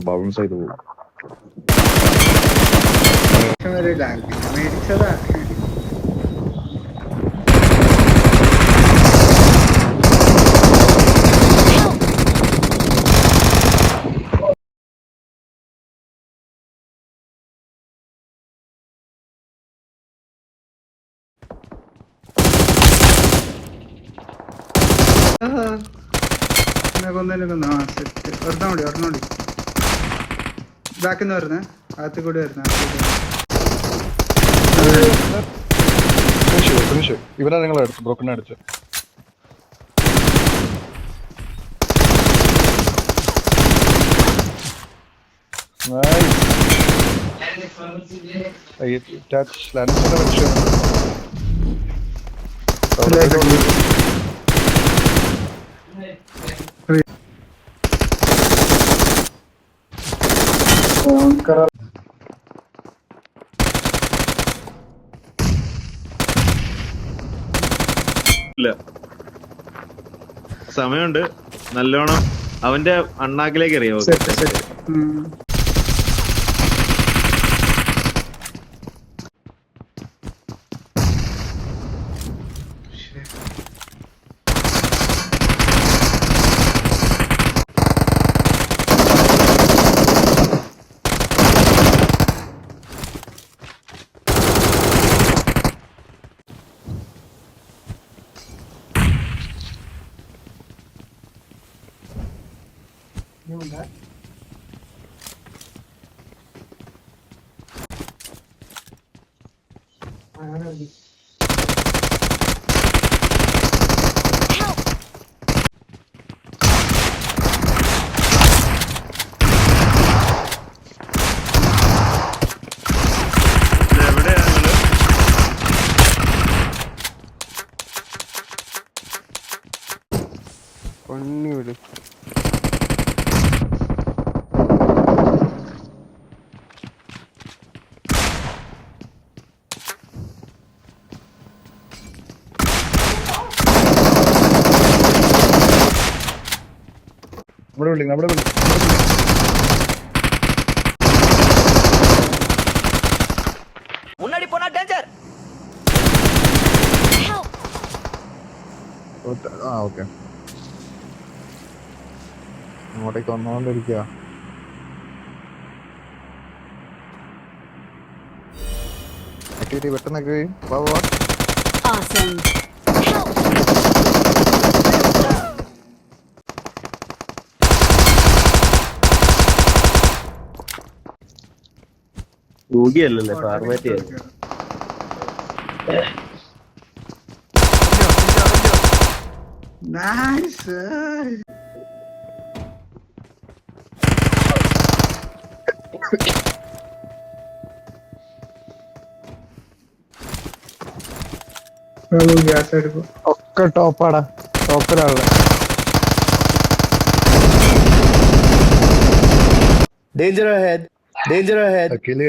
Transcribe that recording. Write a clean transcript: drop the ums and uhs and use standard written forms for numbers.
Bounce ചെയ്ത് പോകും. മേടിച്ചതാ. കൊന്നു. ആ സെറ്റ്. ഒരെണ്ണം കൂടി ബാക്കിന്ന് വരുന്നേ, അകത്ത് കൂടി വരുന്നേ. ഇവരാ നിങ്ങൾ അടിച്ചു, ബ്രോക്കൺ അടിച്ചു. സമയമുണ്ട് നല്ലോണം. അവന്റെ അണ്ണാക്കിലേക്ക് അറിയാവോ? പൊന്നിവിട്. നമ്മുടെ முன்னாடி போனா டேஞ்சர். ഓക്കെ. അങ്ങോട്ടേക്ക് വന്നോണ്ടിരിക്കുക. ആക്ടിവിറ്റി പെട്ടെന്നൊക്കെ വാ. Awesome. യോഗിയല്ലല്ലേ ഫാർമാറ്റ് ചെയ്യാൻ. നൈസ്. ഒക്കെ ടോപ്പാടാ, ടോപ്പിലാണല്ലേ. Danger ahead. അഖില്